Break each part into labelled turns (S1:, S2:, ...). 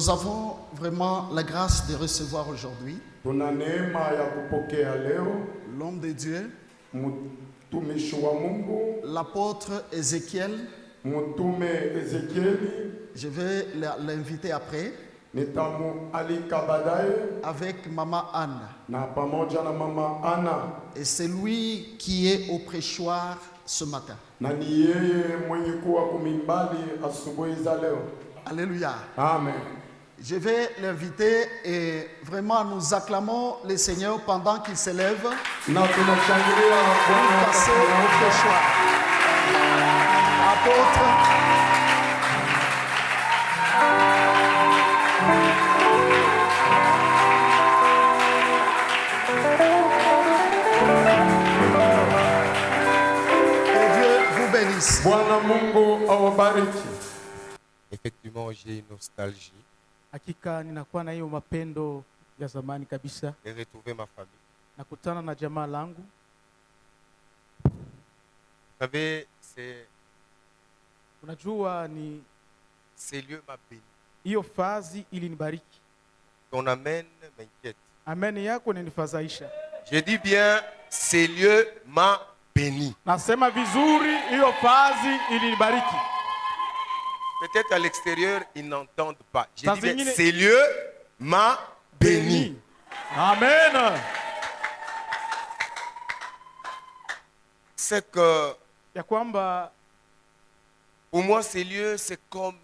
S1: Nous avons vraiment la grâce de recevoir aujourd'hui l'homme de Dieu, l'apôtre Ézéchiel. Je vais l'inviter après avec Maman Anne. Et c'est lui qui est au prêchoir ce matin. Alléluia.
S2: Amen.
S1: Je vais l'inviter et vraiment nous acclamons le Seigneur pendant qu'il s'élève pour passer au prêchoir. Apôtre. Que Dieu vous bénisse.
S3: Effectivement, j'ai une nostalgie
S4: Hakika ninakuwa na hiyo mapendo ya zamani kabisa.
S3: de retrouver ma famille.
S4: Nakutana na jamaa langu.
S3: Vous savez,
S4: Unajua ni
S3: ces lieux m'a béni.
S4: hiyo fazi ilinibariki.
S3: Ton amen m'inquiète.
S4: Amen yako inanifadhaisha.
S3: Je dis bien, ces lieux m'a béni.
S4: Nasema vizuri, hiyo fazi ilinibariki.
S3: Peut-être à l'extérieur, ils n'entendent pas. Je
S4: Ça
S3: dis bien,
S4: signifie-
S3: ces lieux m'a béni.
S4: Amen.
S3: C'est que
S4: Ya kwamba
S3: pour moi, ces lieux, c'est comme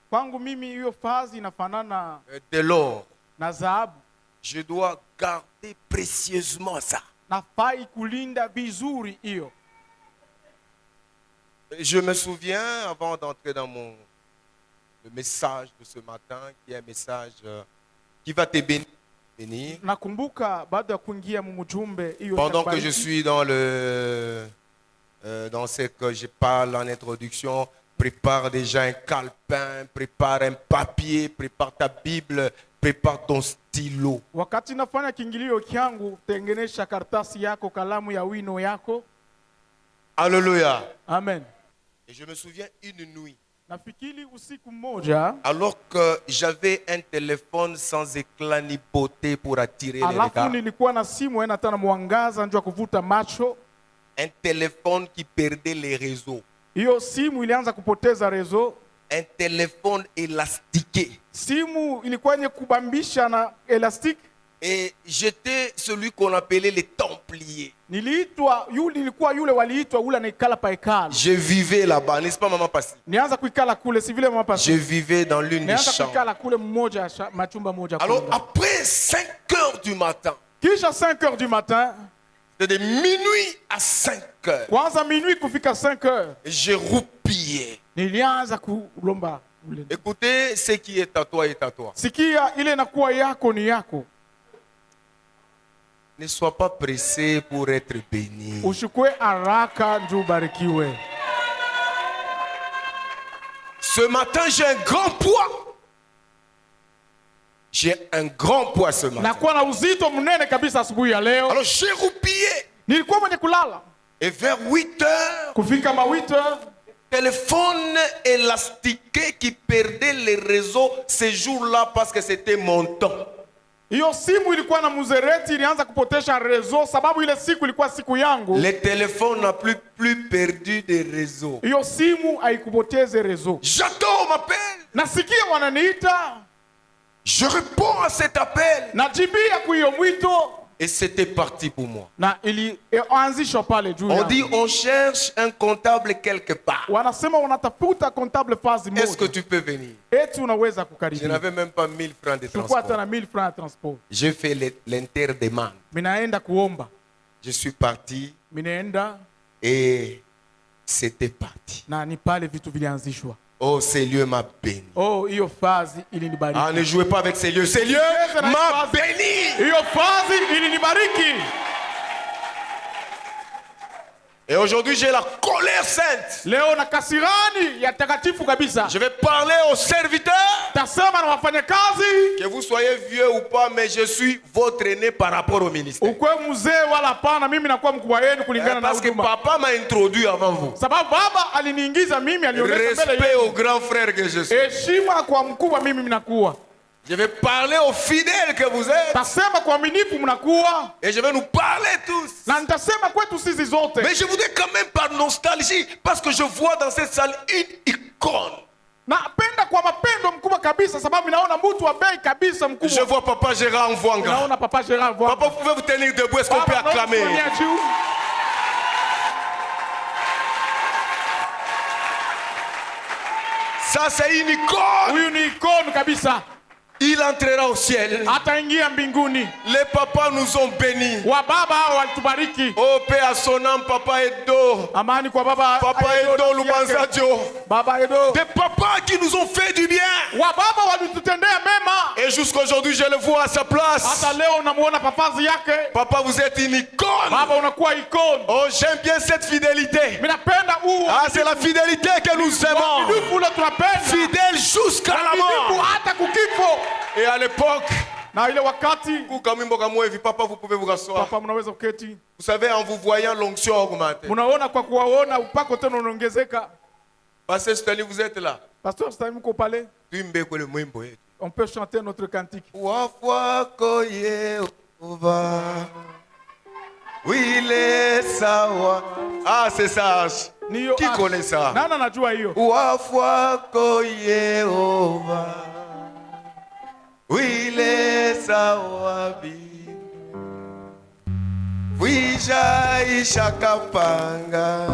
S4: kwangu mimi hiyo fazi inafanana
S3: de l'or.
S4: na dhahabu.
S3: Je dois garder précieusement ça.
S4: Nafai kulinda vizuri hiyo.
S3: Je me souviens, avant d'entrer dans le message de ce matin, qui est un message qui va te bénir.
S4: Nakumbuka baada ya kuingia mumujumbe hiyo
S3: Pendant que
S4: itakubariki.
S3: je suis dans ce que je parle en introduction, prépare déjà un calepin, prépare un papier, prépare ta Bible, prépare ton stylo.
S4: Wakati nafanya kiingilio kyangu, tengenesha karatasi yako, kalamu ya wino yako.
S3: Alléluia.
S4: Amen.
S3: Et je me souviens une nuit,
S4: Nafikiri usiku mmoja,
S3: alors que j'avais un téléphone sans éclat ni beauté pour attirer les
S4: alafu
S3: regards,
S4: nilikuwa na simu haina tena mwangaza njoo kuvuta macho.
S3: un téléphone qui perdait les réseaux,
S4: Hiyo simu ilianza kupoteza rezo.
S3: un téléphone élastiqué.
S4: Simu ilikuwa yenye kubambisha na elastic.
S3: Et j'étais celui qu'on appelait les Templiers.
S4: Nilikuwa yule waliitwa ule anaikala pa hekalu.
S3: Je vivais là-bas, n'est-ce pas, maman Passi?
S4: Nianza kuikala kule, si vile mama
S3: Je
S4: pasi.
S3: vivais dans l'une des
S4: Nianza
S3: chambres.
S4: kuikala kule mmoja machumba moja.
S3: Alors,
S4: kule.
S3: après 5 heures du matin,
S4: Kisha 5 heures du matin,
S3: de minuit à 5 heures,
S4: kwanza minuit kufika 5 heures,
S3: je roupillais.
S4: nilianza kulomba ule.
S3: Écoutez, ce qui est à toi est à toi.
S4: Sikia, ile inakuwa yako ni yako.
S3: Ne sois pas pressé pour être béni.
S4: Ushukwe haraka njoo ubarikiwe.
S3: Ce matin, j'ai un grand poids. J'ai un grand poids ce matin.
S4: Nakuwa na uzito mnene kabisa asubuhi ya leo.
S3: Alors, j'ai roupillé.
S4: Nilikuwa mwenye kulala.
S3: Et vers 8 heures,
S4: Kufika ma 8 heures,
S3: téléphone élastiqué qui perdait les réseaux ce jour-là parce que c'était mon temps.
S4: hiyo simu ilikuwa na muzereti, ilianza kupotesha rezo sababu ile siku ilikuwa siku yangu.
S3: Le téléphone n'a plus perdu de réseau.
S4: Hiyo simu haikupoteze rezo.
S3: J'attends, on m'appelle.
S4: Nasikia wananiita,
S3: Je réponds à cet appel.
S4: najibia kwa hiyo mwito
S3: Et c'était parti pour moi.
S4: na ilianzishwa pale juu.
S3: On
S4: yangu.
S3: dit on cherche un comptable quelque part.
S4: Wanasema wanatafuta comptable fazi moja.
S3: Est-ce que tu peux venir?
S4: Eti unaweza
S3: Je
S4: kukaribia.
S3: n'avais même pas 1000 francs de
S4: Tulikuwa hata
S3: transport.
S4: na 1000 francs de transport.
S3: J'ai fait l'interdemande.
S4: Minaenda kuomba.
S3: Je suis parti
S4: Minaenda
S3: et c'était parti.
S4: na ni pale vitu vilianzishwa.
S3: Oh, ces lieux m'a béni.
S4: Oh, hiyo fazi ilinibariki.
S3: Ah, ne jouez pas avec ces lieux. Ces lieux m'a béni.
S4: Hiyo fazi ilinibariki.
S3: Et aujourd'hui, j'ai la colère sainte.
S4: Leo na kasirani ya takatifu kabisa.
S3: Je vais parler aux serviteurs.
S4: Tasema na wafanyakazi.
S3: Que vous soyez vieux ou pas, mais je suis votre aîné par rapport au ministère.
S4: Ukwe mzee wala hapana, mimi nakuwa mkubwa wenu kulingana na
S3: Parce que
S4: huduma.
S3: papa m'a introduit avant vous.
S4: Sababu baba aliniingiza mimi, alionyesha mbele
S3: Respect
S4: yenu.
S3: au grand frère que je suis.
S4: Heshima kwa mkubwa mimi mnakuwa.
S3: Je vais parler aux fidèles que vous êtes.
S4: Tasema kwa waaminifu mnakuwa.
S3: Et je vais nous parler tous.
S4: Na nitasema kwetu sisi zote.
S3: Mais je voudrais quand même par nostalgie, parce que je vois dans cette salle une icône.
S4: Napenda kwa mapendo mkubwa kabisa sababu naona mtu wa bei kabisa
S3: Je
S4: mkubwa.
S3: vois Papa Gérard Mvwanga.
S4: Naona Papa Gérard Mvwanga.
S3: Papa, vous pouvez vous tenir debout, est-ce qu'on peut acclamer? Ça, c'est une icône.
S4: Huyu ni icône kabisa.
S3: Il entrera au ciel.
S4: Ataingia mbinguni.
S3: Les papas nous ont bénis.
S4: Wa baba hao walitubariki.
S3: Oh, paix à son âme, Papa Edo.
S4: Amani kwa baba.
S3: Papa Edo Lubanzadio.
S4: Baba Edo.
S3: Des papas qui nous ont fait du bien.
S4: Wa baba walitutendea mema.
S3: Et jusqu'à aujourd'hui, je le vois à sa place.
S4: Hata leo unamuona papazi yake.
S3: Papa, vous êtes une icône.
S4: Baba unakuwa icône.
S3: Oh, j'aime bien cette fidélité.
S4: Mimi napenda huu.
S3: Ah, c'est la fidélité que nous aimons. Fidèle jusqu'à la mort.
S4: Hata kukifo.
S3: Et à l'époque,
S4: na ile wakati
S3: papa, vous pouvez vous rasseoir.
S4: Papa, mnaweza kuketi.
S3: Vous savez, en vous voyant, l'onction augmente.
S4: Mnaona kwa kuwaona upako tena unaongezeka.
S3: Pasteur Stanley, vous êtes là.
S4: Pasteur Stanley, mko pale? On peut chanter notre cantique.
S3: Oui, les sawa. Ah, c'est ça. Qui connaît ça?
S4: Nana najua hiyo.
S3: Oui, les sawabi. Oui, Jaisha Kapanga.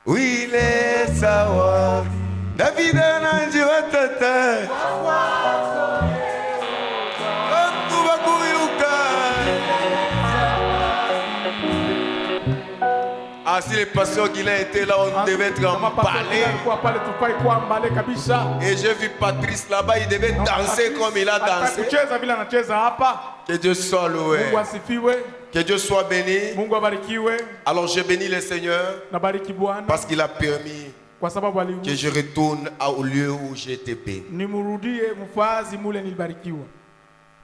S3: Oui, les sawabi. David Ananji Watata. Ah, si les pasteurs Guilain étaient là, on devait être emballé. Et j'ai vu Patrice là-bas, il devait danser comme il a dansé. Que Dieu soit loué. Que Dieu soit béni. Alors je bénis le Seigneur parce qu'il a permis que je retourne au lieu où j'étais béni.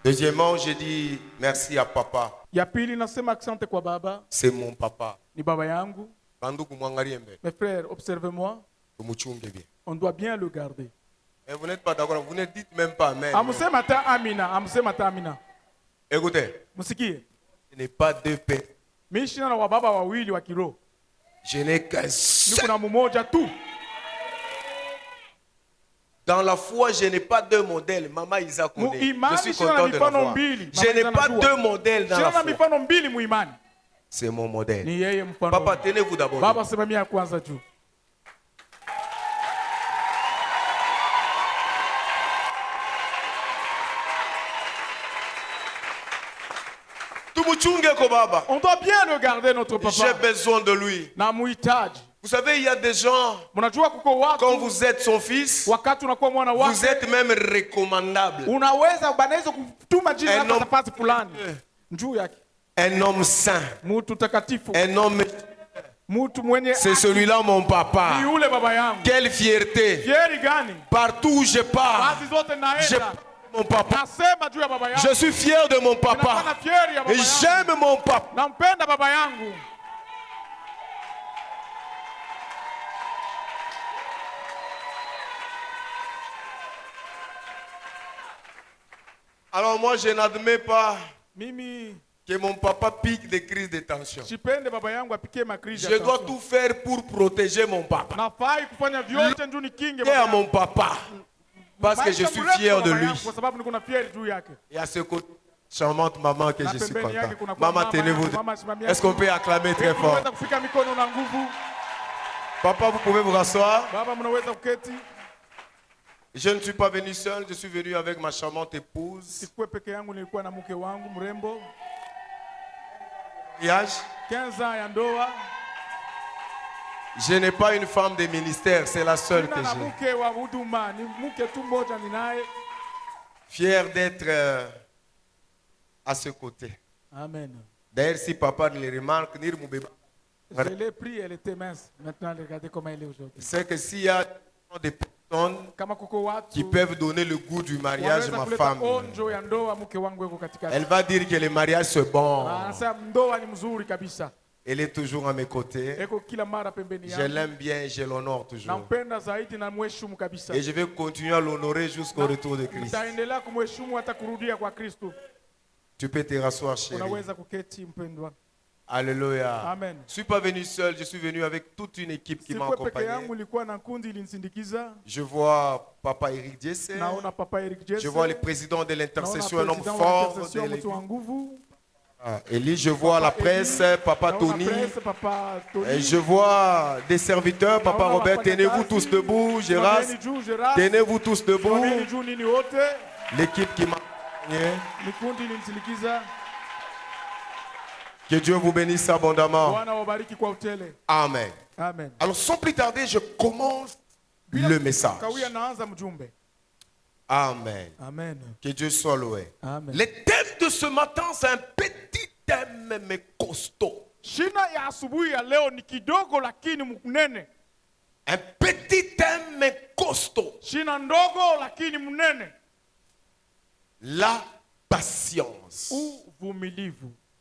S3: Deuxièmement, je dis merci à papa. C'est mon papa.
S4: Mes frères, observez-moi. On doit bien le garder.
S3: Et vous n'êtes pas d'accord, vous ne dites même pas amen. Écoutez, ce n'est pas deux pères. Je n'ai qu'un seul. Dans la foi, je n'ai pas deux modèles. Maman Isaac, je suis content de le voir. Je n'ai pas deux modèles dans la foi. C'est mon modèle. Papa, tenez-vous d'abord.
S4: On doit bien regarder notre papa.
S3: J'ai besoin de lui. Vous savez, il y a des gens, quand vous êtes son fils, vous êtes même recommandable. Un homme saint. Un homme. C'est celui-là mon papa. Quelle fierté. Partout où je pars, mon papa. Je suis fier de mon papa. Et j'aime mon papa. Alors moi, je n'admets pas que mon papa pique des crises de tension. Je dois tout faire pour protéger mon papa. Et à mon papa. Parce que je suis fier de lui. Et à ce côté, charmante maman que je suis content. Maman, tenez-vous. Est-ce qu'on peut acclamer très fort? Papa, vous pouvez vous rasseoir. Je ne suis pas venu seul, je suis venu avec ma charmante épouse. Mariage.
S4: 15 ans ya ndoa.
S3: Je n'ai pas une femme de ministère, c'est la seule que j'ai. Fier d'être à ce côté.
S4: Amen.
S3: D'ailleurs, si papa ne le remarque,
S4: Je l'ai pris, elle était mince. Maintenant, regardez comment elle est aujourd'hui.
S3: C'est que s'il y a des personnes qui peuvent donner le goût du mariage, ma femme, elle va dire que le mariage c'est bon. Elle est toujours à mes côtés. Je l'aime bien, je l'honore toujours. Et je vais continuer à l'honorer jusqu'au retour de Christ. Tu peux te rasseoir, chérie. Alléluia.
S4: Amen.
S3: Je ne suis pas venu seul, je suis venu avec toute une équipe qui m'a accompagné. Je vois Papa Eric Jesse. Je vois le président de l'intercession, un homme fort. Élie, je vois la presse, Papa Tony. Et je vois des serviteurs, Papa Robert. Tenez-vous tous debout, Gérard. Tenez-vous tous debout. L'équipe qui m'a accompagné. Que Dieu vous bénisse abondamment. Amen.
S4: Amen.
S3: Alors sans plus tarder, je commence le message. Amen.
S4: Amen.
S3: Que Dieu soit loué.
S4: Amen.
S3: Le thème de ce matin, c'est un petit thème mais costaud. Un petit thème mais costaud. La patience.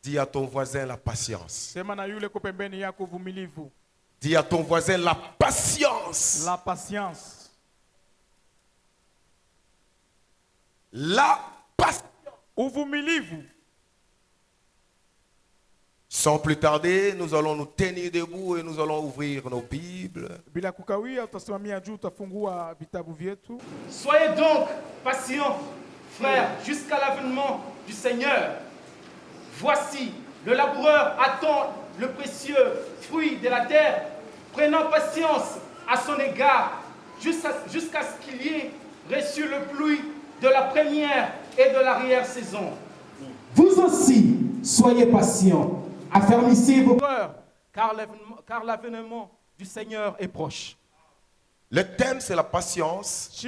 S3: Dis à ton voisin la patience. Dis à ton voisin la patience.
S4: La patience.
S3: La patience. Sans plus tarder, nous allons nous tenir debout et nous allons ouvrir nos Bibles.
S2: Soyez donc patients, frères, jusqu'à l'avènement du Seigneur. Voici, le laboureur attend le précieux fruit de la terre, prenant patience à son égard, jusqu'à ce qu'il y ait reçu le pluie de la première et de l'arrière-saison. Vous aussi, soyez patients, affermissez vos cœurs, car l'avènement du Seigneur est proche.
S3: Le thème, c'est la patience. Et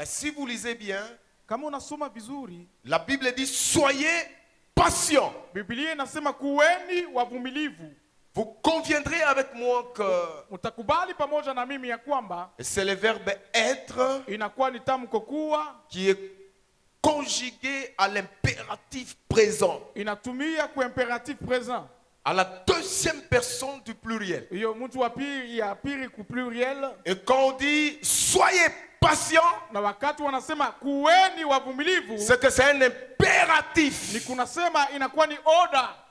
S3: si vous lisez bien, la Bible dit, soyez patient. Vous conviendrez avec moi que c'est le verbe être qui est conjugué à l'impératif présent. À la deuxième personne du pluriel. Et quand on dit soyez patient, c'est que c'est un impératif.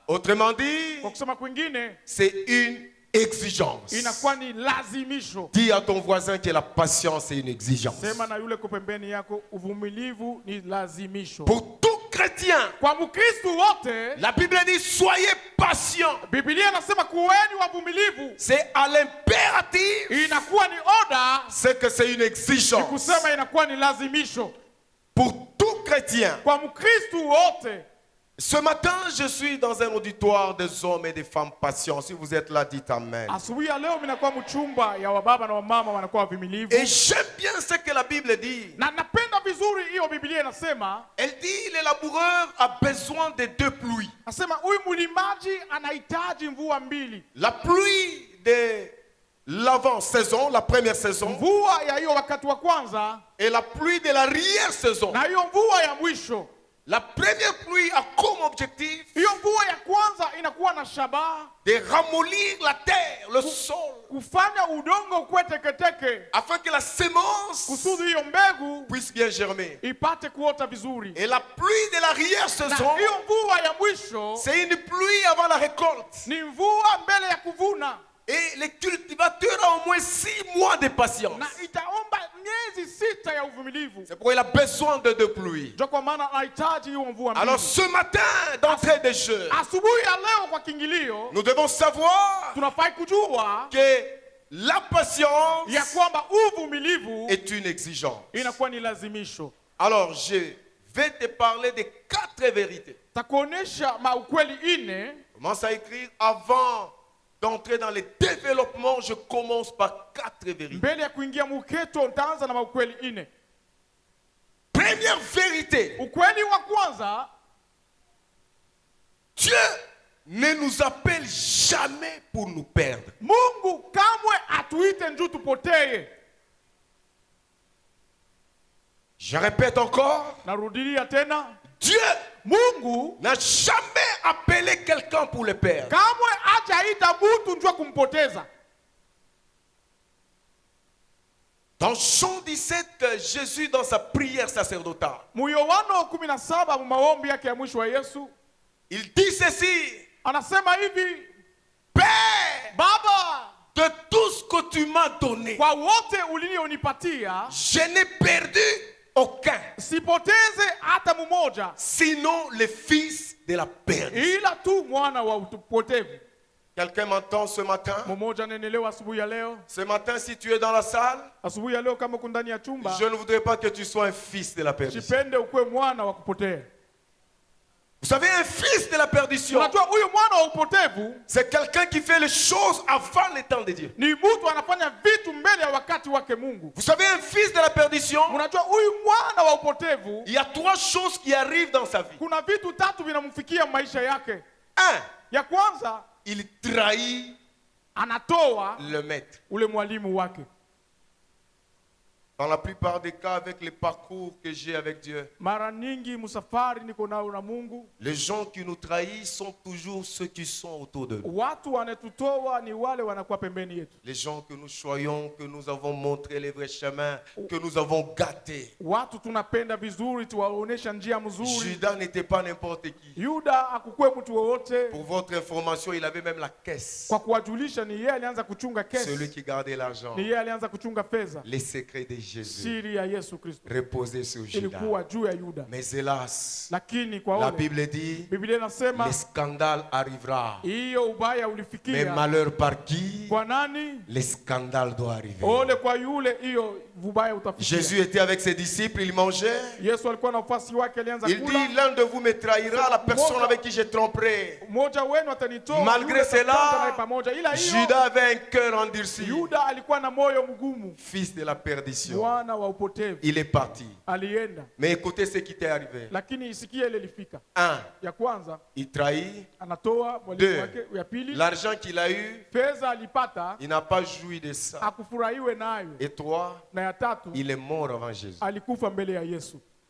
S3: Autrement dit, c'est une exigence. Dis à ton voisin que la patience est une exigence. Pour tout chrétien, la Bible dit soyez patient. C'est à l'impératif. C'est que c'est une exigence. Pour tout chrétien. Ce matin, je suis dans un auditoire des hommes et des femmes patients. Si vous êtes là, dites Amen. Et j'aime bien ce que la Bible dit. Elle dit, le laboureur a besoin de deux pluies. La pluie de l'avant-saison, la première saison, et la pluie de l'arrière-saison. La première pluie a comme objectif de ramollir la terre, le sol, afin que la semence puisse bien germer. Et la pluie de l'arrière-saison, c'est une pluie avant la récolte. Et les cultivateurs ont au moins 6 mois de patience. C'est pourquoi il a besoin de deux pluies. Alors ce matin, d'entrée de jeu, nous devons savoir que la patience est une exigence. Alors je vais te parler de 4 vérités. Commence à écrire avant d'entrer dans le développement, je commence par 4 vérités. Première vérité. Dieu ne nous appelle jamais pour nous perdre.
S4: Mungu kamwe atuite njoo tupotee.
S3: Je répète encore.
S4: Narudilia tena.
S3: Dieu
S4: Mungu
S3: n'a jamais appelé quelqu'un pour le perdre.
S4: Kamwe hajaita mtu njoo kumpoteza.
S3: Dans Jean 17, Jésus dans sa prière sacerdotale,
S4: Yohana 17 maombi yake ya mwisho wa Yesu,
S3: il dit ceci.
S4: Anasema hivi,
S3: Père,
S4: Baba,
S3: de tout ce que tu m'as donné,
S4: kwa wote ulionipatia,
S3: je n'ai perdu aucun.
S4: Sipoteze hata mmoja,
S3: sinon le fils de la perdition.
S4: Ila tu mwana wa upotevu.
S3: Quelqu'un m'entend ce matin? Ce matin, si tu es dans la salle, je ne voudrais pas que tu sois un fils de la perdition. Vous savez, un fils de la perdition, c'est quelqu'un qui fait les choses avant le temps de Dieu. Vous savez, un fils de la perdition, il y a 3 choses qui arrivent dans sa vie. Un, il trahit le maître. Dans la plupart des cas, avec les parcours que j'ai avec Dieu, les gens qui nous trahissent sont toujours ceux qui sont autour de nous. Les gens que nous choyons, que nous avons montré les vrais chemins, que nous avons gâtés. Judas n'était pas n'importe qui. Pour votre information, il avait même la caisse. Celui qui gardait l'argent. Les secrets des Jésus reposé sur Judas. Mais hélas, la Bible dit, le scandale arrivera. Mais malheur par qui? Le scandale doit arriver. Jésus était avec ses disciples, il mangeait. Il dit, l'un de vous me trahira, la personne avec qui je tromperai. Malgré cela, Judas avait un cœur endurci. Fils de la perdition. Il est parti. Mais écoutez ce qui t'est arrivé. 1. Il trahit. 2. L'argent qu'il a eu, il n'a pas joui de ça. Et 3. Il est mort avant Jésus.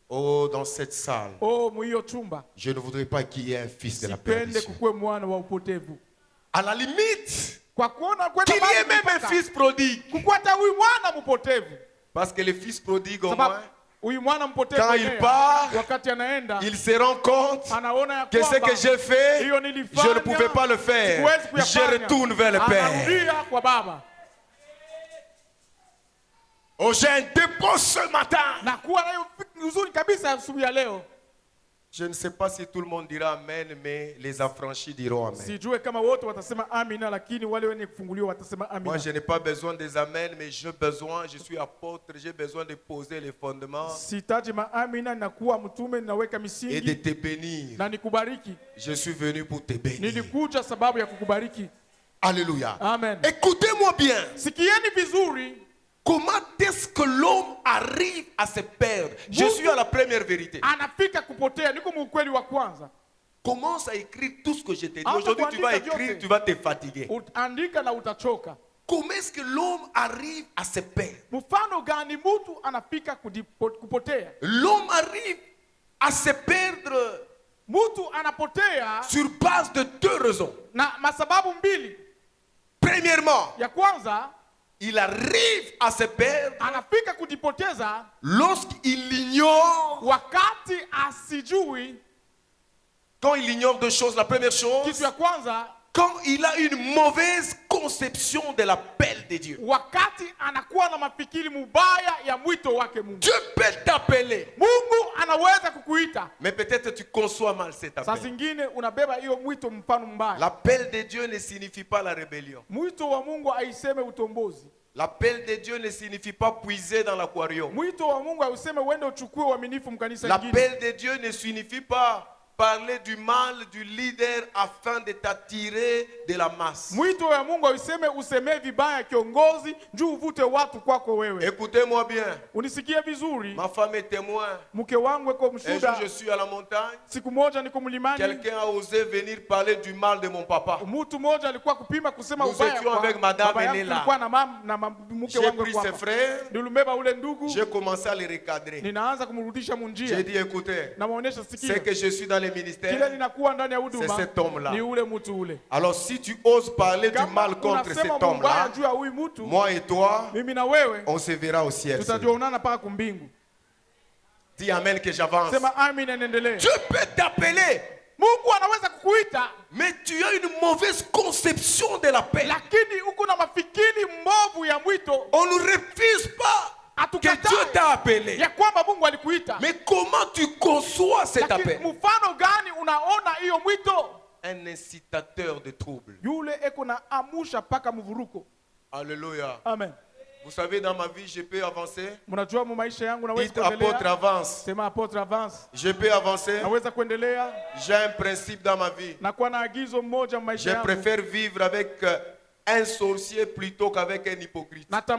S3: Oh, dans cette salle, je ne voudrais pas qu'il y ait un fils de la perdition. À la limite, qu'il y ait même un fils prodigue. Parce que le fils prodigue, au moins, quand il part, il se rend compte que ce que j'ai fait, je ne pouvais pas le faire. Je retourne vers le Père. Oh, j'ai un dépôt ce matin. Je ne sais pas si tout le monde dira Amen, mais les affranchis diront Amen. Moi, je n'ai pas besoin des Amen, mais je suis apôtre, j'ai besoin de poser les fondements et de te bénir. Je suis venu pour te bénir. Alléluia.
S4: Amen.
S3: Écoutez-moi bien. Comment est-ce que l'homme arrive à se perdre? Je suis à la première vérité. Commence à écrire tout ce que je t'ai dit. Aujourd'hui, tu vas écrire, tu vas te fatiguer. Comment est-ce que l'homme arrive à se perdre? L'homme arrive à se perdre sur base de 2 raisons. Premièrement, il arrive à se perdre lorsqu'il ignore, quand il ignore 2 choses. La première chose, quand il a une mauvaise conception de l'appel de Dieu. Dieu peut t'appeler, mais peut-être tu conçois mal cet appel. L'appel de Dieu ne signifie pas la rébellion. L'appel de Dieu ne signifie pas puiser dans l'aquarium. L'appel de Dieu ne signifie pas parler du mal du leader afin de t'attirer de la masse.
S4: Mwito ya Mungu useme useme vibaya kiongozi njoo uvute watu kwako wewe.
S3: Écoutez-moi bien.
S4: Unisikie vizuri.
S3: Ma femme est témoin.
S4: Mke wangu eko
S3: Un jour
S4: mshuhuda.
S3: je suis à la montagne.
S4: Siku moja niko mlimani.
S3: Quelqu'un a osé venir parler du mal de mon papa.
S4: Mtu mmoja alikuwa kupima kusema
S3: Nous
S4: ubaya
S3: étions
S4: kwa
S3: avec madame
S4: baba yangu,
S3: Elela.
S4: tulikuwa na mke
S3: J'ai
S4: wangu
S3: pris
S4: kwa
S3: ses frères.
S4: Nilibeba ule ndugu.
S3: J'ai commencé à les recadrer.
S4: Ninaanza kumrudisha munjia.
S3: J'ai dit écoutez.
S4: Namuonesha sikio.
S3: C'est que je suis dans les ministères.
S4: Kile ninakuwa ndani ya huduma.
S3: C'est cet homme-là.
S4: Ni ule mtu ule.
S3: Alors si tu oses parler du mal contre cet homme-là, moi et toi, on se verra au ciel. Dis amen que j'avance. Dieu peut t'appeler. Mais tu as une mauvaise conception de l'appel. On ne refuse pas que Dieu t'a appelé. Mais comment tu conçois cet appel? Un incitateur de trouble. Alléluia.
S4: Amen.
S3: Vous savez, dans ma vie, je peux avancer.
S4: Dites
S3: apôtre avance. Je peux avancer. J'ai un principe dans ma vie. Je préfère vivre avec un sorcier plutôt qu'avec un hypocrite. Dites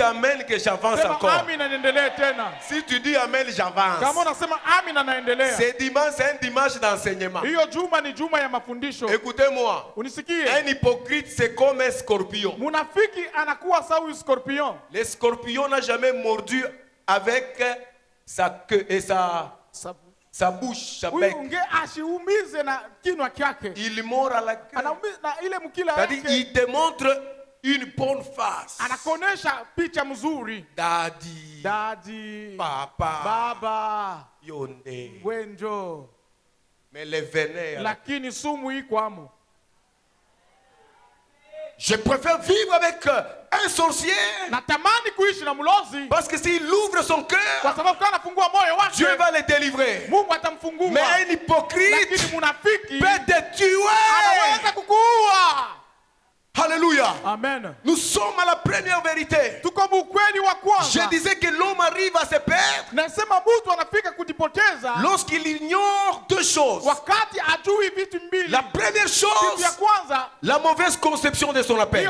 S3: amen que j'avance encore. Si tu dis amen, j'avance. C'est un dimanche d'enseignement. Écoutez-moi. Un hypocrite, c'est comme un scorpion. Le scorpion n'a jamais mordu avec sa queue et sa bouche, sa bec. Il mord à la queue. C'est-à-dire, il te montre une bonne face. Daddy, papa,
S4: baba,
S3: yonde.
S4: Wenjo.
S3: Mais les venin.
S4: Lakini sumu iko amo.
S3: Je préfère vivre avec un sorcier. Parce que s'il ouvre son cœur, Dieu va le délivrer. Mais un hypocrite peut te tuer. Alléluia.
S4: Amen.
S3: Nous sommes à la première vérité. Je disais que l'homme arrive à se perdre lorsqu'il ignore deux choses. La première chose, la mauvaise conception de son appel.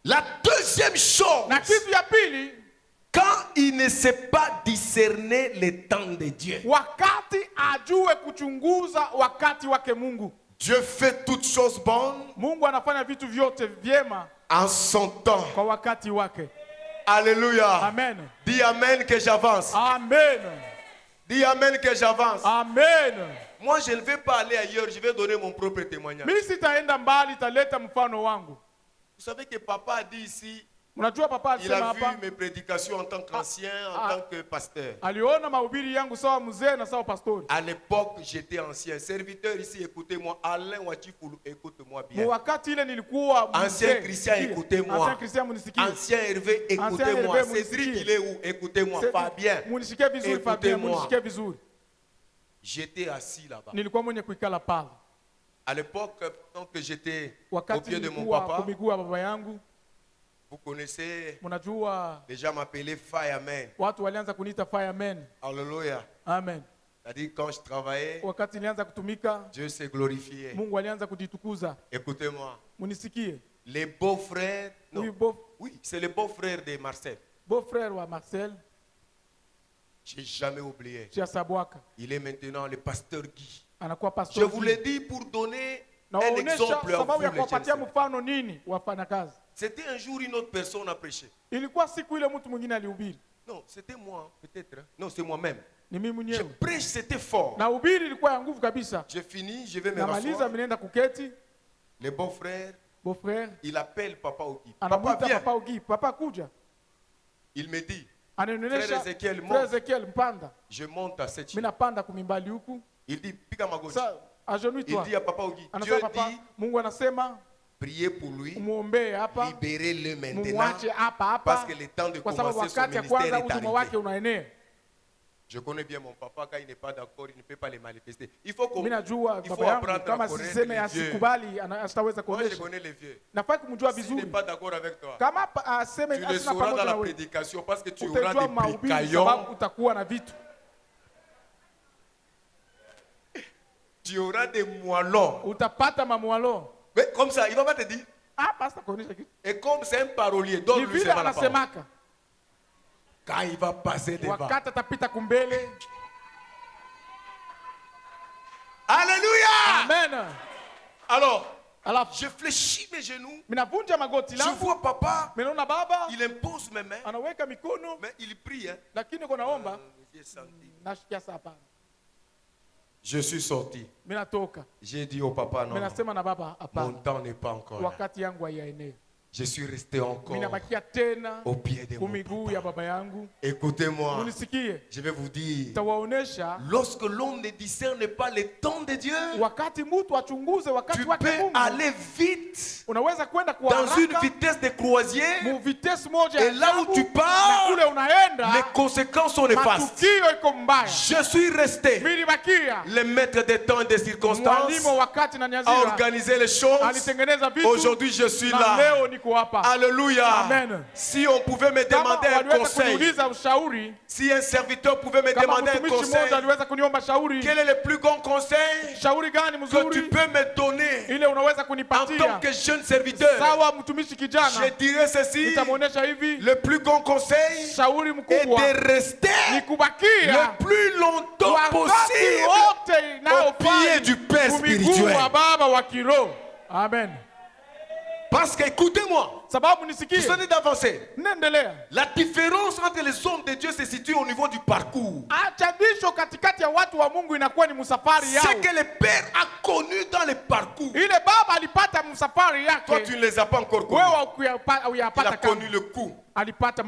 S3: La deuxième chose, quand il ne sait pas discerner le temps de Dieu. Dieu fait toutes choses bonnes en son temps. Alléluia.
S4: Amen.
S3: Dis amen que j'avance.
S4: Amen.
S3: Dis amen que j'avance.
S4: Amen.
S3: Moi, je ne vais pas aller ailleurs, je vais donner mon propre témoignage.
S4: Vous
S3: savez que papa a dit ici,
S4: il
S3: a vu mes prédications en tant qu'ancien, en tant que pasteur. À l'époque, j'étais ancien. Serviteur ici, écoutez-moi. Alain Wachifulu, écoute-moi bien. Ancien Christian, écoutez-moi. Ancien Hervé, écoutez-moi. Cédric, il est où? Écoutez-moi. Fabien, écoutez-moi. J'étais assis là-bas. À l'époque, quand j'étais au pied de mon papa, vous connaissez, les gens m'appelaient Fireman. Alléluia.
S4: Amen.
S3: C'est-à-dire quand je travaillais, Dieu s'est glorifié. Écoutez-moi. Les beaux-frères, oui, c'est les beaux-frères de Marcel.
S4: Beau-frère wa Marcel.
S3: Je n'ai jamais oublié. Il est maintenant le pasteur Guy. Je vous l'ai dit pour donner un exemple à vous. C'était un jour une autre personne a prêché. Non, c'était moi, peut-être. Non, c'est moi-même. Je prêche, c'était fort. J'ai fini, je vais me rasseoir. Le beau-frère, il appelle Papa Ogi. Papa, viens. Il me dit, frère Ezekiel, monte. Je monte à cette chaise. Il dit, pique à ma gauche. Il dit à Papa Ogi, Dieu dit, priez pour lui, libérez-le maintenant, parce que le temps de commencer son ministère est arrivé. Je connais bien mon papa, quand il n'est pas d'accord, il ne peut pas les manifester. Il faut
S4: apprendre à connaître les vieux.
S3: Moi, je connais les vieux. S'il n'est pas d'accord avec toi, tu le sauras dans la prédication parce que tu auras des bricaillons. Tu auras des moellons. Mais comme ça, il ne va pas te dire. Et comme c'est un parolier, donne-lui la parole. Quand il va passer devant. Alléluia.
S4: Amen.
S3: Alors, je fléchis mes genoux. Je vois papa. Il impose mes mains. Mais il prie. Je suis sorti. J'ai dit au papa, non, mon temps n'est pas encore là. Je suis resté encore au pied de mon papa. Écoutez-moi, je vais vous dire, lorsque l'homme ne discerne pas le temps de Dieu, tu peux aller vite dans une vitesse de croisière, et là où tu pars, les conséquences sont néfastes. Je suis resté le maître des temps et des circonstances, à organiser les choses. Aujourd'hui je suis là. Alléluia.
S4: Amen.
S3: Si on pouvait me demander un conseil, si un serviteur pouvait me demander un conseil, quel est le plus grand conseil que tu peux me donner en tant que jeune serviteur? Je dirais ceci: le plus grand conseil est de rester le plus longtemps possible au pied du Père spirituel.
S4: Amen.
S3: Parce que, écoutez-moi, tu sais d'avancer. La différence entre les hommes de Dieu se situe au niveau du parcours. Ce que le Père a connu dans le parcours, toi tu ne les as pas encore connus. Il a connu le coup,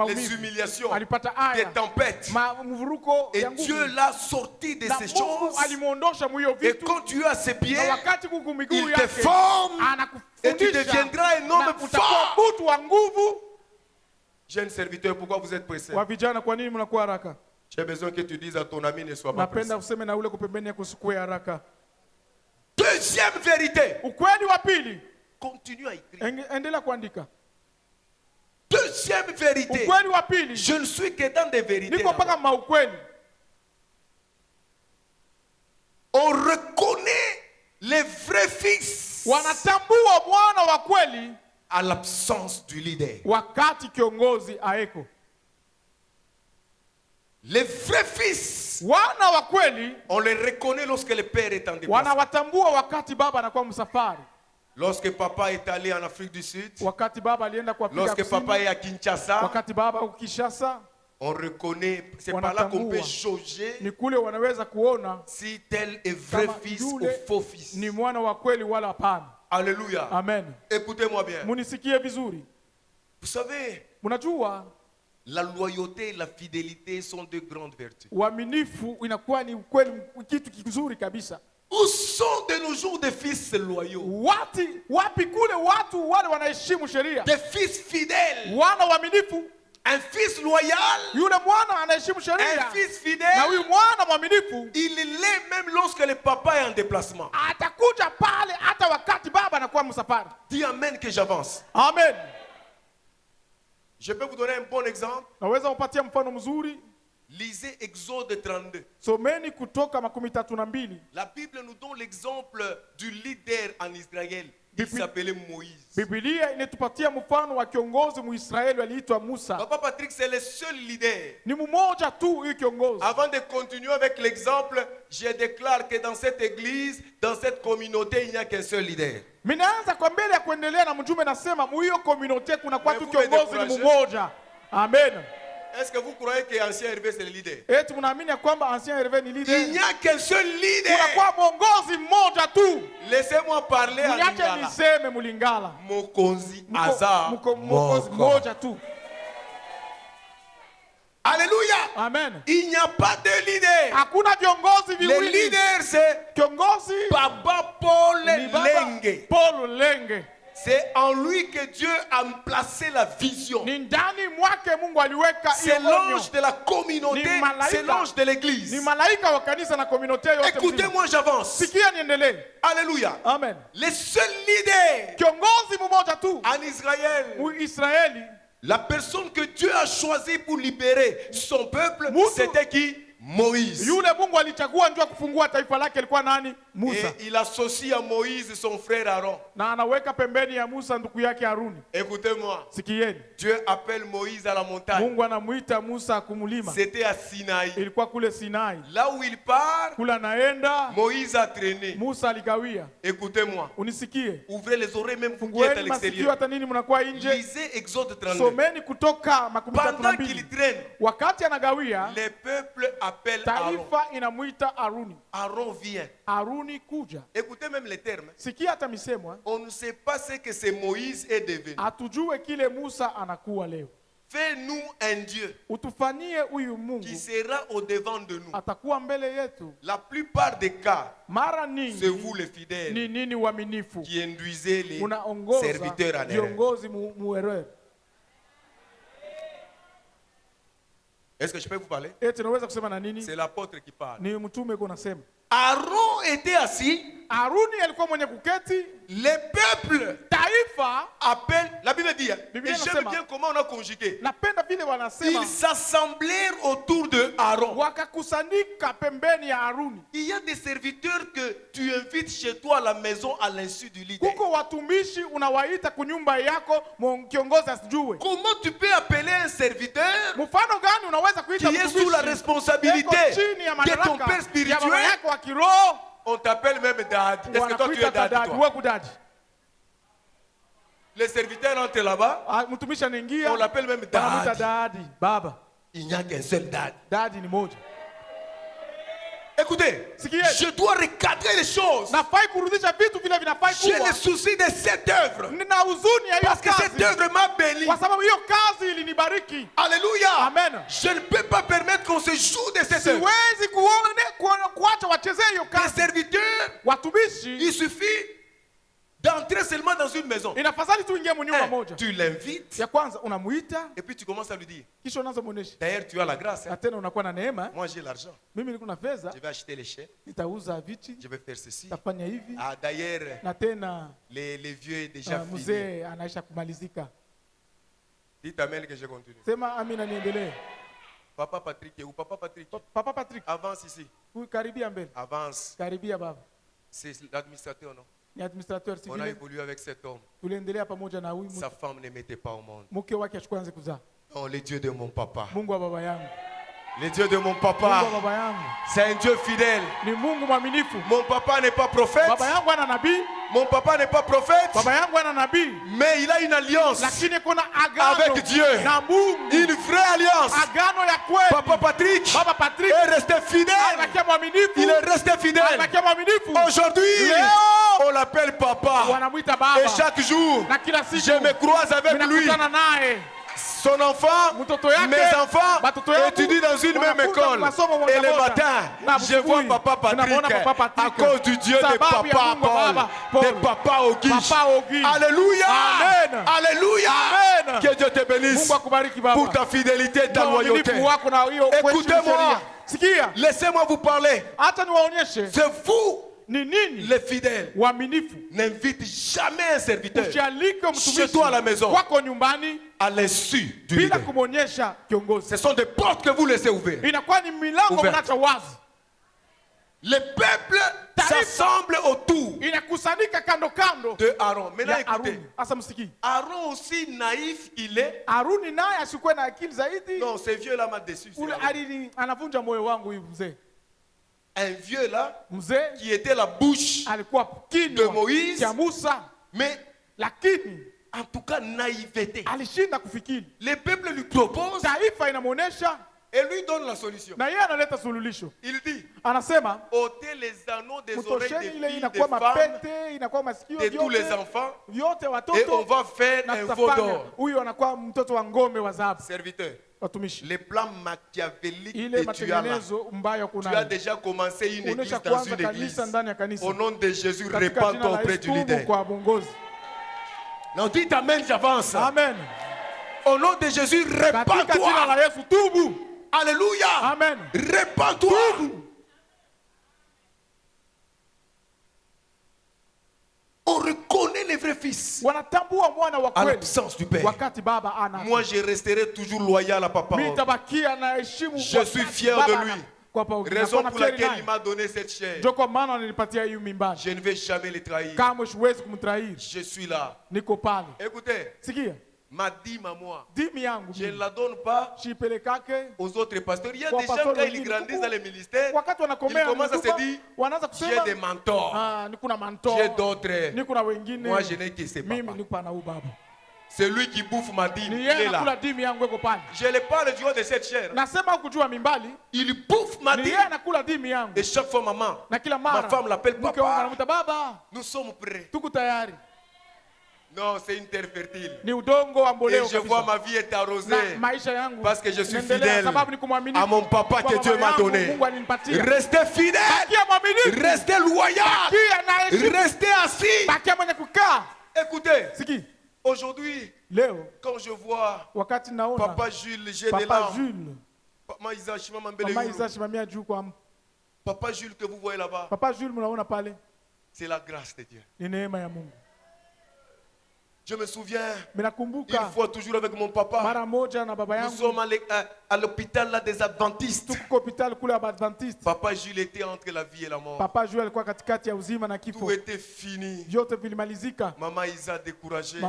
S3: les humiliations, des tempêtes. Et Dieu l'a sorti de ces choses. Et quand tu as ses pieds, il te forme. Et tu deviendras un homme fort. Jeune serviteur, pourquoi vous êtes pressé? J'ai besoin que tu dises à ton ami: ne sois pas pressé. Deuxième vérité. Continue à écrire. Deuxième vérité. Je ne suis que dans des vérités. On reconnaît les vrais fils à l'absence du leader. Les vrais fils, on les reconnaît lorsque le père est en déplacement. Lorsque papa est allé en Afrique du Sud, lorsque papa est à Kinshasa, on reconnaît, c'est par là qu'on peut jauger si tel est vrai fils ou faux fils. Alléluia.
S4: Amen.
S3: Écoutez-moi bien. Vous savez, la loyauté et la fidélité sont deux grandes vertus. Où sont de nos jours des fils loyaux? Des fils fidèles. Un fils loyal, un fils fidèle, il l'est même lorsque le papa est en déplacement. Dis amen que j'avance.
S4: Amen.
S3: Je peux vous donner un bon exemple. Lisez Exode 32. La Bible nous donne l'exemple du leader en Israël. Il s'appelait Moïse. Papa Patrick, c'est le seul leader. Avant de continuer avec l'exemple, je déclare que dans cette église, dans cette communauté, il n'y a qu'un seul leader.
S4: Amen.
S3: Est-ce que vous croyez que Ancien Hervé c'est le leader?
S4: Il
S3: n'y a qu'un seul leader. Laissez-moi parler à Lingala. Mokonzi Aza. Alléluia.
S4: Amen.
S3: Il n'y a pas de leader. Le leader c'est Baba Paul Lenge. C'est en lui que Dieu a placé la vision.
S4: Ni ndani mwake Mungu aliweka
S3: c'est l'ange de la communauté, c'est l'ange de l'église.
S4: Ni malaika wa kanisa na communauté yote.
S3: Écoutez-moi, j'avance.
S4: Sikia niendelee.
S3: Alléluia.
S4: Amen.
S3: Les seuls leaders
S4: kiongozi mmoja tu
S3: en Israël,
S4: Israeli,
S3: la personne que Dieu a choisie pour libérer son peuple, c'était qui? Moïse.
S4: Yule Mungu alichagua ndio kufungua taifa lake alikuwa nani? Musa.
S3: Et il associe à Moïse son frère Aaron.
S4: Na anaweka pembeni ya Musa ndugu yake Haruni.
S3: Écoutez-moi.
S4: Sikieni.
S3: Dieu appelle Moïse à la montagne.
S4: Mungu anamuita Musa kumulima.
S3: C'était à Sinaï.
S4: Ilikuwa kule Sinai.
S3: Là où il part,
S4: kula naenda,
S3: Moïse a traîné.
S4: Musa aligawia.
S3: Écoutez-moi.
S4: Unisikie.
S3: Ouvrez les oreilles même vous qui êtes à l'extérieur.
S4: Hata nini mnakuwa nje.
S3: Lisez Exode 32.
S4: Someni kutoka makumi tatu na mbili.
S3: Pendant qu'il traîne,
S4: wakati anagawia,
S3: les peuples appellent
S4: taifa inamuita Haruni.
S3: Aaron vient.
S4: Haruni kuja.
S3: Écoutez même les termes.
S4: Sikia hata misemo.
S3: On ne sait pas ce que c'est Moïse est devenu.
S4: Atujue kile Musa anakuwa leo.
S3: Fais-nous un Dieu
S4: utufanyie huyu Mungu
S3: qui sera au devant de nous.
S4: Atakuwa mbele yetu.
S3: La plupart des cas,
S4: mara nyingi,
S3: c'est vous les fidèles
S4: ni nini waaminifu
S3: qui induisez les serviteurs en erreur.
S4: Viongozi mu erreur.
S3: Est-ce que je peux vous parler?
S4: C'est
S3: l'apôtre qui parle.
S4: Ni mtume kunasema.
S3: Aaron était assis.
S4: Haruni alikuwa mwenye kuketi.
S3: Les peuples
S4: taifa
S3: appellent, la Bible dit, et j'aime bien comment on a conjugué.
S4: Napenda vile wanasema.
S3: Ils s'assemblèrent autour de Aaron.
S4: Wakakusanyika pembeni ya Haruni.
S3: Il y a des serviteurs que tu invites chez toi à la maison à l'insu du leader.
S4: Kuko watumishi unawaita kunyumba yako kiongozi asijue.
S3: Comment tu peux appeler un serviteur
S4: mfano gani unaweza kuita
S3: qui est sous la responsabilité de ton père spirituel? On t'appelle même dad. Est-ce que toi tu es dad, toi? Les serviteurs entrent là-bas. On l'appelle même dad. Il n'y a qu'un seul dad. Écoutez, je dois recadrer les choses. J'ai le souci de cette œuvre. Parce que cette œuvre m'a béni. Alléluia.
S4: Amen.
S3: Je ne peux pas permettre qu'on se joue de cette œuvre. Les serviteurs, il suffit d'entrer seulement dans une maison. Tu l'invites. Et puis tu commences à lui dire. D'ailleurs, tu as la grâce. Moi, j'ai l'argent. Je vais acheter les chais. Je vais faire ceci. Ah, d'ailleurs, les vieux est déjà fini. Dites amen que je continue. Papa Patrick, ou Papa Patrick?
S4: Papa Patrick.
S3: Avance ici. Avance. C'est l'administrateur, non? On a évolué avec cet homme. Sa femme ne mettait pas au monde. Non, le Dieu de mon papa. Le Dieu de mon papa, c'est un Dieu fidèle. Mon papa n'est pas prophète. Mon papa n'est pas prophète. Mais il a une alliance avec Dieu. Une vraie alliance. Papa Patrick est resté fidèle. Il est resté fidèle. Aujourd'hui, on l'appelle papa. Et chaque jour, je me croise avec lui. Son enfant, mes enfants étudient dans une même école. Et le matin, je vois Papa Patrick à cause du Dieu de Papa Paul, de Papa Auguste. Alléluia.
S4: Amen.
S3: Alléluia.
S4: Amen.
S3: Que Dieu te bénisse pour ta fidélité et ta loyauté. Écoutez-moi. Laissez-moi vous parler. C'est vous. Les fidèles n'invitent jamais un serviteur chez toi à la maison à l'insu du leader. Ce sont des portes que vous laissez ouvertes. Les peuples s'assemblent autour de Aaron. Maintenant écoutez, Aaron aussi naïf il est. Non, ce vieux là m'a déçu. Un vieux là qui était la bouche de Moïse, mais en tout cas naïveté. Les peuples lui proposent et lui donne la solution. Il dit ôtez les anneaux des oreilles des filles, des femmes, de tous les enfants, et on va faire un veau d'or. Serviteur, les plans machiavéliques que tu as là, tu as déjà commencé une église dans une église. Au nom de Jésus, répands-toi auprès du leader. Non, dites amen, j'avance.
S4: Amen.
S3: Au nom de Jésus, répands-toi. Alléluia.
S4: Amen.
S3: Répands-toi. On reconnaît les vrais fils à l'absence du Père. Moi, je resterai toujours loyal à papa. Je suis fier de lui. Raison pour laquelle il m'a donné cette chair. Je ne vais jamais le trahir. Je suis là. Écoutez, ma dîme à moi, je ne la donne pas aux autres pasteurs. Il y a des gens, quand ils grandissent dans les ministères, ils commencent à se dire, j'ai des mentors, j'ai d'autres. Moi, je n'ai que ces papas. C'est lui qui bouffe ma dîme. Il est là. Je ne parle du haut de cette chair. Il bouffe ma dîme. Et chaque fois, maman, ma femme l'appelle papa. Nous sommes prêts. Non, c'est une terre fertile. Et je vois ma vie est arrosée. Parce que je suis fidèle à mon papa que Dieu m'a donné. Restez fidèle. Restez loyal. Restez assis. Écoutez. Aujourd'hui, quand je vois Papa Jules, j'ai des larmes. Papa Jules que vous voyez là-bas, c'est la grâce de Dieu. Je me souviens, une fois toujours avec mon papa, nous sommes à l'hôpital là des Adventistes. Papa Jules était entre la vie et la mort. Tout était fini. Maman Isa découragée.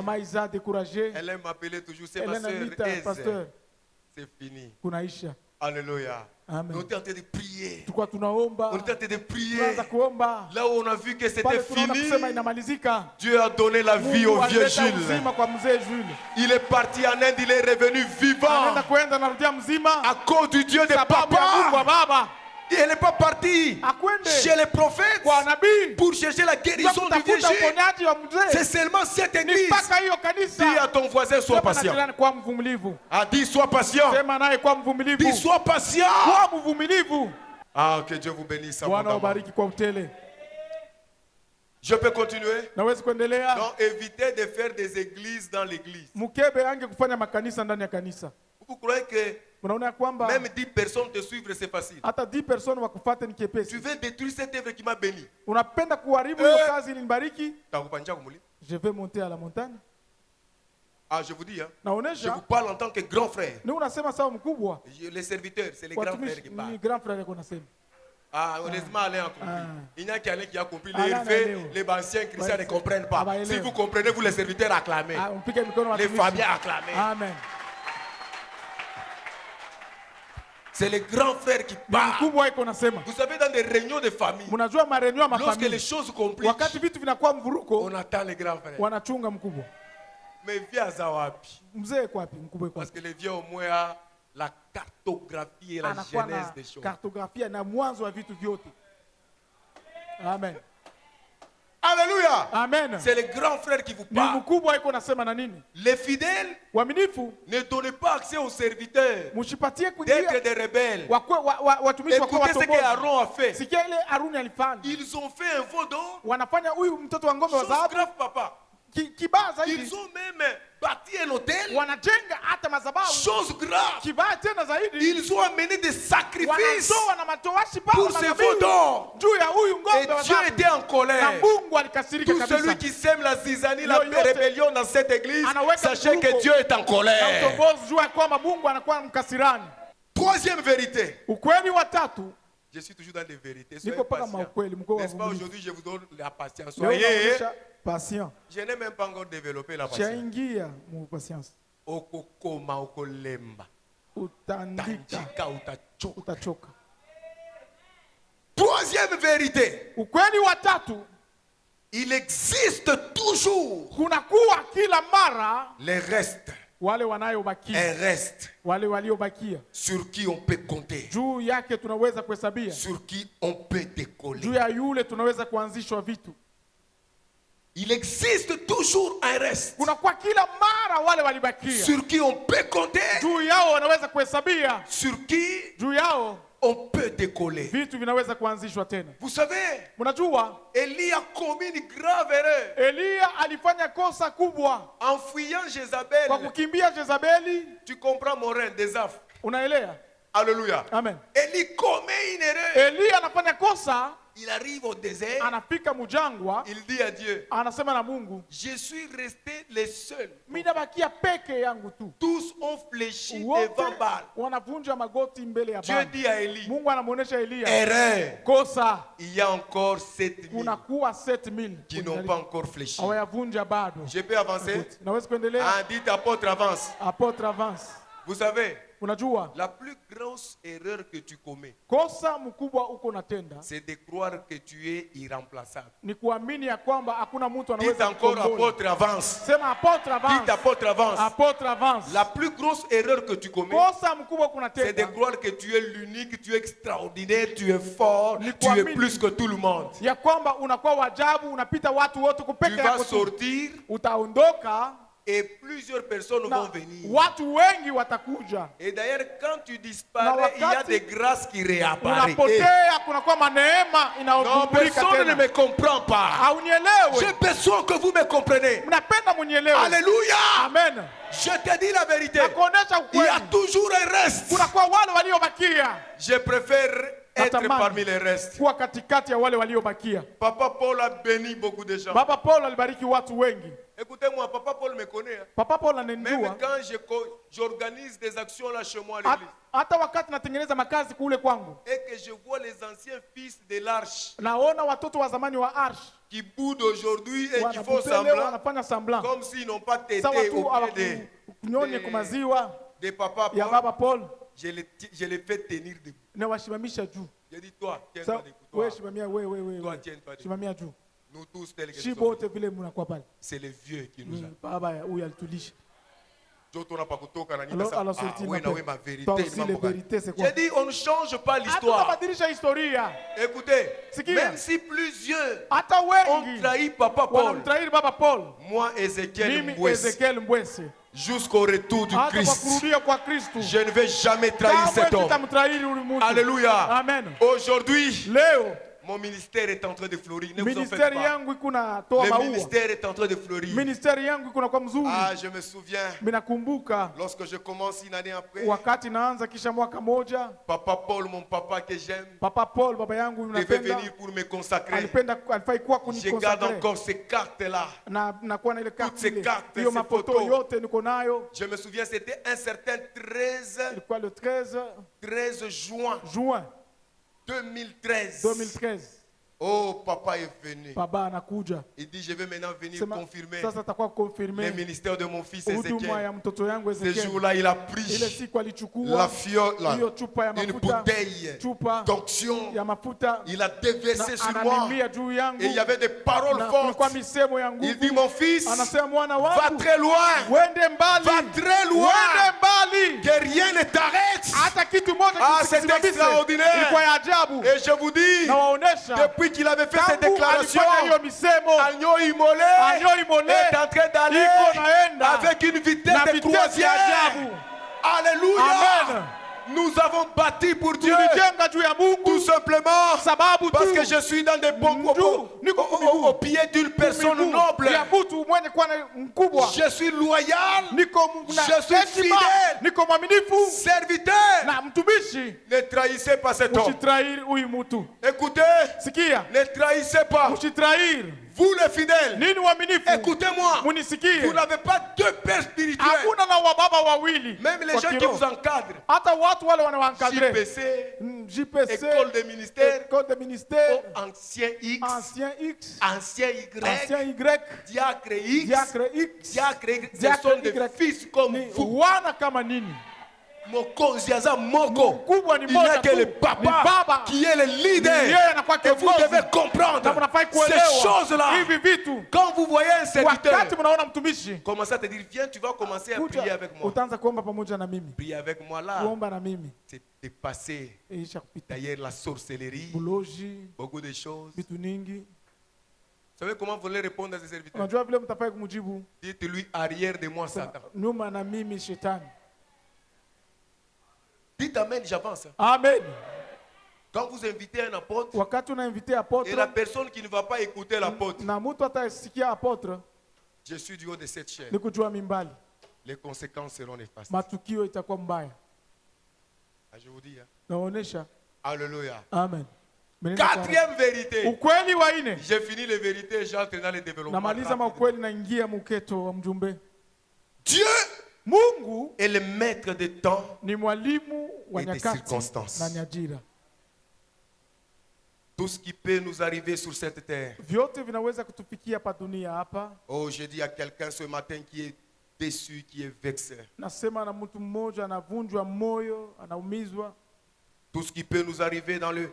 S3: Elle m'appelait toujours, c'est ma sœur. C'est fini. Alléluia.
S4: Amen.
S3: On était en train de prier.
S4: On était en
S3: train de prier. Là où on a vu que c'était fini, Dieu a donné la vie au vieux Jules. Il est parti en Inde, il est revenu vivant à cause du Dieu de papa. Et elle n'est pas partie chez les prophètes pour chercher la guérison du vieux Jules. C'est seulement cette église. Dis à ton voisin, sois patient. Dis, sois patient. Dis, sois patient. Ah, que Dieu vous bénisse. Je peux continuer? Donc, évitez de faire des églises dans l'église. Vous croyez que même 10 personnes te suivre, c'est facile? Tu veux détruire cette œuvre qui m'a béni.
S4: Je vais monter à la montagne.
S3: Ah, je vous dis, hein, je vous parle en tant que grand frère. Les serviteurs, c'est les grands frères qui parlent. Ah, honnêtement, Alain a compris. Il n'y a qu'Alain qui a compris. Les élevés, les anciens chrétiens ne comprennent pas. Si vous comprenez, vous les serviteurs acclamez. Les Fabiens acclamez.
S4: Amen.
S3: C'est les grands frères qui parlent. Vous savez, dans des réunions de famille, lorsque les choses compliquent, on attend les grands frères. Mais viens à Zawapi. Parce que les vieux au moins a la cartographie et la genèse des choses.
S4: Amen.
S3: Alléluia.
S4: Amen.
S3: C'est les grands frères qui vous parlent. Les fidèles ne donnent pas accès aux serviteurs d'être des rebelles. Écoutez ce qu'Aaron a fait. Ils ont fait un veau d'or. Chose grave, papa. Ils ont même bâti un hôtel. Chose grave. Ils ont amené des sacrifices pour ces veaux d'or. Et Dieu était en colère. Tout celui qui sème la zizanie, la rébellion dans cette église, sachez que Dieu est en colère. Troisième vérité. Je suis toujours dans les vérités. Soyez patient. N'est-ce pas, aujourd'hui, je vous donne la patience. Soyez patient. Je n'ai même pas encore développé la patience. Okokoma okolemba. Utandika utachoka. Troisième vérité. Il existe toujours les restes. Un reste sur qui on peut compter, sur qui on peut décoller. Il existe toujours un reste sur qui on peut compter, sur qui on peut décoller.
S4: vitu vinaweza kuanzishwa tena.
S3: Vous savez,
S4: Mnajua
S3: Élie a commis une grave erreur
S4: Elia alifanya kosa kubwa
S3: en fuyant Jézabel.
S4: kwa kukimbia Jezabeli.
S3: Tu comprends mon reine des affres?
S4: Unaelewa?
S3: Alléluia.
S4: Amen.
S3: Élie commet une erreur.
S4: Elia anafanya kosa,
S3: Il arrive au désert.
S4: anafika mujangwa,
S3: Il dit à Dieu,
S4: anasema na Mungu,
S3: je suis resté le seul.
S4: mimi nabakia peke yangu tu.
S3: Tous ont fléchi
S4: Wote
S3: devant Baal.
S4: wanavunja magoti mbele ya
S3: Dieu
S4: Bwana.
S3: dit à Élie,
S4: Mungu anamuonesha Elia,
S3: erreur.
S4: kosa,
S3: Il y a encore 7000
S4: kunakuwa 7000
S3: qui n'ont pas encore fléchi.
S4: hawayavunja bado.
S3: Je peux avancer?
S4: Naweza kuendelea?
S3: Ah, dites apôtre, avance.
S4: Apôtre avance.
S3: Vous savez,
S4: Unajua
S3: la plus grosse erreur que tu commets,
S4: kosa mkubwa uko natenda
S3: c'est de croire que tu es irremplaçable.
S4: ni kuamini ya kwamba hakuna mtu
S3: Dites
S4: anaweza
S3: encore
S4: kukomboa.
S3: apôtre, avance.
S4: Sema apôtre avance.
S3: Dites apôtre, avance.
S4: Apôtre avance.
S3: La plus grosse erreur que tu commets,
S4: Kosa mkubwa
S3: c'est de
S4: kunatenda
S3: croire que tu es l'unique, tu es extraordinaire, tu es fort,
S4: Ni
S3: tu es
S4: kuamini.
S3: plus que tout le monde.
S4: ya kwamba unakuwa wajabu, unapita watu wote
S3: Tu
S4: kupeke
S3: vas
S4: yako tu.
S3: sortir
S4: Utaondoka,
S3: et plusieurs personnes
S4: na
S3: vont venir.
S4: watu wengi watakuja.
S3: Et d'ailleurs, quand tu disparais, il y a
S4: wakati
S3: des grâces qui réapparaissent.
S4: Unapotea, kunakuwa maneema
S3: Non,
S4: inayokumbulika
S3: personne ne
S4: tena.
S3: me comprend pas.
S4: Haunielewe.
S3: J'ai besoin que vous me compreniez.
S4: Mnapenda munielewe.
S3: Alléluia.
S4: Amen.
S3: Je te dis la vérité.
S4: Nakuonesha
S3: Il y a
S4: ukweli.
S3: toujours un reste.
S4: Kunakuwa wale waliobakia.
S3: Je préfère être
S4: Natamani
S3: parmi les restes.
S4: kuwa katikati ya wale waliobakia.
S3: Papa Paul a béni beaucoup de gens.
S4: Baba Paul alibariki watu wengi.
S3: Écoutez-moi, Papa Paul me connaît. Hein.
S4: Papa Paul
S3: Même
S4: ananijua.
S3: quand j'organise des actions là chez moi à l'église
S4: Hata wakati natengeneza makazi kule kwangu,
S3: et que je vois les anciens fils de l'arche
S4: naona watoto wa zamani wa Arsh
S3: qui boudent aujourd'hui et qui font
S4: wanapotelewa,
S3: semblant
S4: wanafanya semblant
S3: comme s'ils n'ont pas tété
S4: sawa tu
S3: au pied
S4: hawakunyonya kwa maziwa
S3: de Papa
S4: ya
S3: Paul.
S4: Baba Paul,
S3: Je les fais tenir debout.
S4: na washimamisha juu.
S3: Je dis toi, tiens-toi
S4: Sawa,
S3: debout.
S4: wewe
S3: Toi,
S4: shimamia, wewe
S3: toi tiens-toi debout.
S4: shimamia juu.
S3: Nous tous tels que
S4: Shi
S3: nous sommes.
S4: bote vile mnakuwa pale.
S3: C'est les vieux qui nous
S4: Ni
S3: ont.
S4: baba huyu alitulisha.
S3: Alors sorti oui, non, oui, ma vérité.
S4: Toi aussi, les vérités, c'est quoi?
S3: J'ai dit, on ne change pas l'histoire.
S4: Hatutabadilisha historia.
S3: Écoutez,
S4: Sikia.
S3: même si plusieurs
S4: Hata
S3: ont
S4: wengi
S3: trahi Papa Paul,
S4: wanamtrahiri Baba Paul,
S3: moi, Ézéchiel
S4: mimi
S3: Mbouesse,
S4: Ezekiel Mbwese,
S3: jusqu'au retour du
S4: hata kwa
S3: Christ,
S4: kurudia kwa Kristo,
S3: je ne vais jamais trahir
S4: kamwe
S3: cet homme.
S4: sitamtrahiri huyu mtu.
S3: Alléluia.
S4: Amen.
S3: Aujourd'hui,
S4: Leo
S3: mon ministère est en train de fleurir. Ne vous en faites
S4: ministeri
S3: pas.
S4: yangu iko natoa
S3: Le
S4: maua.
S3: ministère est en train de fleurir.
S4: Ministeri yangu iko nakuwa mzuri.
S3: Ah, je me souviens,
S4: Minakumbuka
S3: lorsque je commence une année après,
S4: wakati naanza kisha mwaka moja,
S3: Papa Paul, mon papa que j'aime,
S4: Papa Paul baba yangu
S3: devait
S4: napenda,
S3: venir pour me consacrer.
S4: alifai kuwa
S3: Je garde
S4: kunikonsakre
S3: encore ces cartes-là.
S4: na nakuwa na ile
S3: Toutes ces
S4: karte
S3: cartes,
S4: hiyo
S3: ces
S4: mafoto
S3: photos.
S4: yote niko nayo.
S3: Je me souviens, c'était un certain 13
S4: Ilikuwa le 13
S3: juin
S4: juin
S3: 2013.
S4: 2013.
S3: Oh, papa est venu.
S4: Baba anakuja.
S3: Il dit, je vais maintenant venir
S4: Sema,
S3: confirmer
S4: sasa atakuwa
S3: le
S4: confirme
S3: ministère de mon fils
S4: huduma
S3: Ézéchiel.
S4: ya mtoto yangu
S3: Ce
S4: Ezekiel.
S3: jour-là, il a
S4: Ile
S3: pris
S4: siku
S3: la
S4: alichukua
S3: fiole,
S4: hiyo chupa ya
S3: une
S4: mafuta,
S3: bouteille
S4: chupa
S3: d'onction.
S4: ya mafuta
S3: Il a déversé
S4: na
S3: sur moi.
S4: anamimia juu yangu,
S3: Et il y avait des paroles
S4: na kulikuwa
S3: fortes.
S4: misemo ya
S3: Il dit,
S4: nguvu.
S3: mon fils,
S4: Anasema mwana
S3: va
S4: wangu,
S3: très loin.
S4: wende mbali,
S3: Va très loin.
S4: wende mbali,
S3: Que rien ne t'arrête.
S4: hata kitu moja
S3: Ah,
S4: kisisimamishe.
S3: c'est extraordinaire.
S4: Ilikuwa ya ajabu.
S3: Et je vous dis,
S4: Nawaonesha
S3: depuis qu'il avait fait cette
S4: tangu
S3: déclaration,
S4: alifanya hiyo misemo,
S3: Agneau Immolé
S4: Agneau Immolé
S3: est en train d'aller
S4: iko naenda
S3: avec une vitesse
S4: na
S3: de
S4: vitesi ya
S3: croisière.
S4: ajabu.
S3: Alléluia.
S4: Amen.
S3: Nous avons bâti pour Dieu
S4: Tulijenga juu ya
S3: tout
S4: Mungu
S3: simplement
S4: sababu
S3: parce
S4: tu
S3: que je suis dans des bons au pied d'une personne
S4: miguu
S3: noble.
S4: ya mtu mwenye kuwa na mkubwa.
S3: Je suis loyal,
S4: Na
S3: je suis
S4: heshima,
S3: fidèle,
S4: niko mwaminifu
S3: serviteur.
S4: na mtumishi.
S3: Ne trahissez pas cet homme.
S4: Msitrahiri huyu mtu.
S3: Écoutez,
S4: Sikia,
S3: ne trahissez pas.
S4: msitrahiri.
S3: Vous les fidèles,
S4: Nini waaminifu?
S3: écoutez-moi.
S4: Munisikie.
S3: Vous n'avez pas deux pères spirituels.
S4: Hakuna na wababa wawili.
S3: Même les
S4: wa
S3: gens qui
S4: kiroho.
S3: vous encadrent.
S4: Hata watu wale wanawankadre.
S3: JPC,
S4: JPC,
S3: école de ministère,
S4: école de ministère,
S3: ancien X,
S4: ancien X,
S3: ancien Y,
S4: ancien Y,
S3: diacre X,
S4: diacre X,
S3: diacre Y. Ce
S4: diacre
S3: sont des
S4: Y.
S3: fils comme
S4: Ni
S3: vous.
S4: wana kama nini?
S3: Mokonziaza Moko.
S4: Mkubwa ni
S3: Il n'y a
S4: moja
S3: que
S4: tu.
S3: le
S4: Ni
S3: papa
S4: baba.
S3: qui est le
S4: Ni
S3: leader.
S4: yeye anakuwa
S3: Et vous
S4: kiongozi.
S3: devez
S4: Na
S3: comprendre
S4: mnafai
S3: ces
S4: kuelewa
S3: choses-là.
S4: hivi vitu.
S3: Quand vous voyez un serviteur,
S4: Wakati mnaona mtumishi,
S3: commencez à te dire, viens, tu vas commencer à prier
S4: kuja
S3: avec moi.
S4: utaanza kuomba pamoja na mimi.
S3: Prier avec moi là,
S4: Kuomba na mimi.
S3: c'est dépasser
S4: Isha kupita.
S3: d'ailleurs la sorcellerie,
S4: Buloji,
S3: beaucoup de choses.
S4: vitu nyingi.
S3: Vous savez comment vous voulez répondre à ces serviteurs?
S4: Unajua vile mtafai kumjibu?
S3: Dites-lui, arrière de moi, Satan.
S4: Nyuma na mimi shetani.
S3: Dites Amen, j'avance.
S4: Amen.
S3: Quand vous invitez un apôtre,
S4: wakati unainvite apôtre,
S3: et la personne qui ne va pas écouter l'apôtre,
S4: na mtu atasikia apôtre,
S3: je suis du haut de cette chaîne,
S4: ni kujua mimbali,
S3: les conséquences seront néfastes.
S4: matukio itakuwa mbaya.
S3: Ah, je vous dis, hein?
S4: Naonesha.
S3: Alléluia.
S4: Amen.
S3: Quatrième vérité.
S4: Ukweli wa ine.
S3: J'ai fini les vérités, j'entre dans le développement.
S4: Namaliza maukweli na ingia muketo wa mjumbe.
S3: Dieu,
S4: Mungu
S3: est le maître des temps
S4: ni mwalimu wa
S3: et des
S4: nyakati
S3: circonstances.
S4: na nyajira.
S3: Tout ce qui peut nous arriver sur cette terre.
S4: Vyote vinaweza kutufikia pa dunia hapa.
S3: Oh, je dis à quelqu'un ce matin qui est déçu, qui est vexé.
S4: Nasema na mtu mmoja anavunjwa moyo, anaumizwa.
S3: Tout ce qui peut nous arriver dans le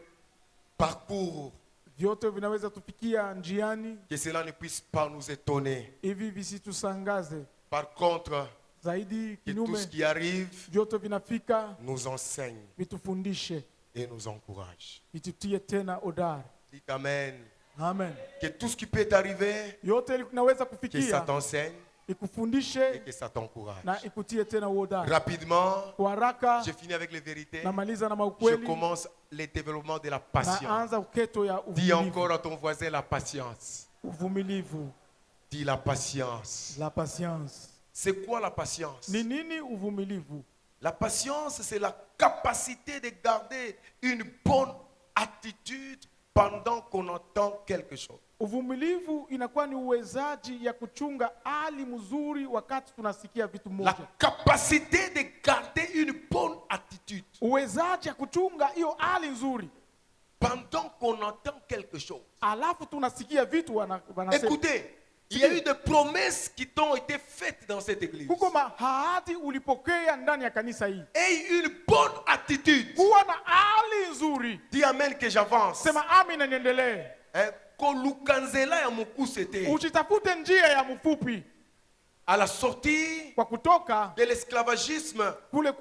S3: parcours.
S4: Vyote vinaweza tufikia njiani.
S3: Que cela ne puisse pas nous étonner.
S4: Hivi visitusangaze.
S3: Par contre,
S4: zaidi
S3: que tout ce
S4: kinyume,
S3: qui arrive
S4: vyote vinafika,
S3: nous enseigne
S4: vitufundishe
S3: et nous encourage.
S4: vitutie tena odari.
S3: Dites Amen.
S4: Amen.
S3: Que tout ce qui peut t'arriver,
S4: Yote inaweza
S3: que ça
S4: kufikia,
S3: t'enseigne et
S4: ikufundishe
S3: que ça t'encourage.
S4: na ikutie tena odari.
S3: Rapidement,
S4: Kwa haraka
S3: je finis avec les vérités.
S4: namaliza na
S3: Je
S4: maukweli,
S3: commence le développement de la patience.
S4: naanza uketo ya
S3: Dis
S4: uvumilivu.
S3: encore à ton voisin la patience.
S4: Uvumilivu,
S3: Dis la patience.
S4: la patience.
S3: C'est quoi la patience?
S4: Ni nini uvumilivu?
S3: La patience, c'est la capacité de garder une bonne attitude pendant qu'on entend quelque chose.
S4: Uvumilivu inakuwa ni uwezaji ya kuchunga hali mzuri wakati tunasikia vitu
S3: La
S4: moja.
S3: capacité de garder une bonne attitude
S4: Uwezaji ya kuchunga hiyo hali nzuri
S3: pendant qu'on entend quelque chose.
S4: alafu tunasikia vitu wanasema.
S3: Écoutez, il y a eu des promesses qui t'ont été faites dans cette église.
S4: Kuko mahadi ulipokea ndani ya kanisa hii.
S3: Aie une bonne attitude.
S4: Kuwa na hali nzuri.
S3: Dis amen que j'avance.
S4: Sema amen na niendelee.
S3: Kolukanzela ya mukusete.
S4: Usitafute njia ya mfupi.
S3: À la sortie
S4: Kwa kutoka
S3: de l'esclavagisme,
S4: kule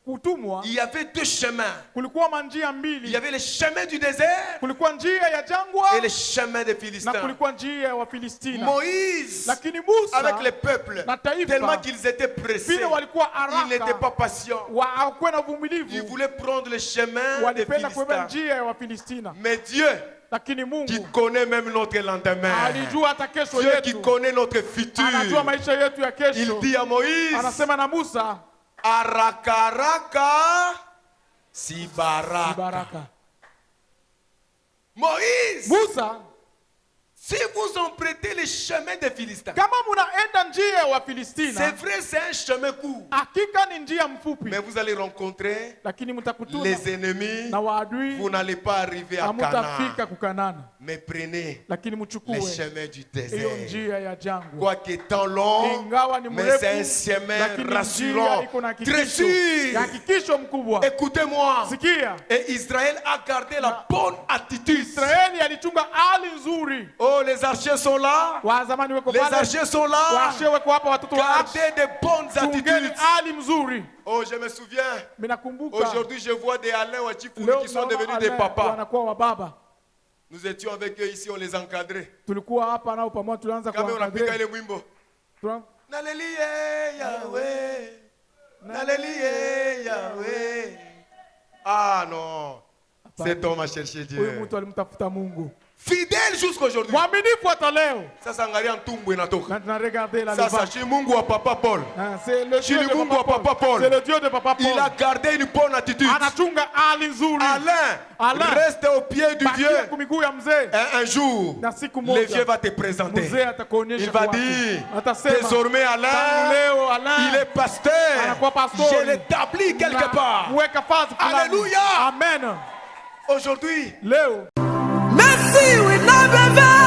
S4: kutumwa,
S3: il y avait deux chemins.
S4: kulikuwa manjia
S3: Il y
S4: mbili.
S3: avait le chemin du désert
S4: Kulikuwa njia ya jangwa
S3: et le chemin des
S4: na
S3: Philistins.
S4: kulikuwa njia ya Wafilistina.
S3: Moïse,
S4: Lakini Musa
S3: avec le peuple,
S4: na taifa,
S3: tellement qu'ils étaient pressés,
S4: vile walikuwa
S3: ils n'étaient pas
S4: haraka,
S3: patients.
S4: hawakuwa na
S3: Ils
S4: uvumilivu,
S3: voulaient prendre le chemin des
S4: walipenda kubeba
S3: Philistins.
S4: njia ya Wafilistina.
S3: Mais Dieu,
S4: Lakini
S3: qui
S4: Mungu
S3: connaît même notre lendemain,
S4: alijua hata kesho
S3: Dieu qui
S4: yetu,
S3: connaît notre futur,
S4: anajua maisha yetu ya
S3: il
S4: kesho.
S3: dit à Moïse,
S4: Anasema na Musa,
S3: Arakaraka Sibaraka.
S4: baraka.
S3: Moïse,
S4: Musa,
S3: si vous empruntez le chemin des Philistins,
S4: kama munaenda njia ya
S3: c'est
S4: Wafilistina,
S3: vrai, c'est un chemin court,
S4: hakika ni njia mfupi,
S3: mais vous allez rencontrer
S4: lakini mtakutana
S3: les ennemis,
S4: na waadui,
S3: vous n'allez pas arriver à
S4: hamutafika
S3: Canaan.
S4: kukanana,
S3: Mais prenez
S4: lakini
S3: le
S4: mchukue
S3: chemin du
S4: hiyo
S3: désert.
S4: njia ya jangwa.
S3: Quoique étant long,
S4: Ingawa ni
S3: mais c'est un
S4: mrefu,
S3: chemin
S4: lakini njia
S3: rassurant,
S4: iko na
S3: très
S4: hakikisho,
S3: sûr.
S4: hakikisho mkubwa.
S3: Écoutez-moi.
S4: Sikia,
S3: Et Israël a gardé la bonne attitude.
S4: Israeli alichunga hali nzuri.
S3: Oh, les archers sont là.
S4: Wazamani weko
S3: Les
S4: pale,
S3: archers sont là.
S4: waashe weko hapa, watoto wa Arshi.
S3: Gardez de bonnes
S4: Chungeni
S3: attitudes.
S4: hali mzuri.
S3: Oh, je me souviens.
S4: Minakumbuka
S3: Aujourd'hui, je vois des Alain Wachifou
S4: leo
S3: qui sont
S4: naona
S3: devenus des
S4: Alain
S3: papas.
S4: wanakuwa wa baba.
S3: Nous étions avec eux ici, on les encadrait.
S4: Tulikuwa hapa nao pamoja, tulianza
S3: Quand on a piqué
S4: kuangalia.
S3: les wimbo. Nalelie Yahweh. Nalelie Yahweh. Ah non. Cet homme a cherché
S4: Huyu
S3: Dieu.
S4: mtu alimtafuta Mungu.
S3: Fidèle jusqu'aujourd'hui.
S4: Mwaminifu hata leo.
S3: Sasa angalia ntumbu inatoka.
S4: Na tunaregarder la
S3: Sasa
S4: levante.
S3: shi Mungu wa Papa Paul.
S4: C'est le Dieu de
S3: Mungu wa
S4: Papa
S3: Papa
S4: Paul.
S3: Paul.
S4: C'est le Dieu de Papa Paul.
S3: Il a gardé une bonne attitude.
S4: Anachunga hali nzuri.
S3: Alain, reste au pied du vieux.
S4: Bakia kumiguu ya mzee.
S3: Un jour,
S4: Na siku
S3: le
S4: moja
S3: vieux va te présenter.
S4: mzee atakuonyesha
S3: Il va
S4: wapi.
S3: dire,
S4: Atasema,
S3: désormais
S4: tangu
S3: Alain,
S4: leo Alain
S3: il est pasteur.
S4: anakuwa pastori.
S3: Je l'établis quelque part.
S4: Weka fazi fulani.
S3: Alléluia.
S4: Amen.
S3: Aujourd'hui,
S4: Leo
S5: Merci, we love you.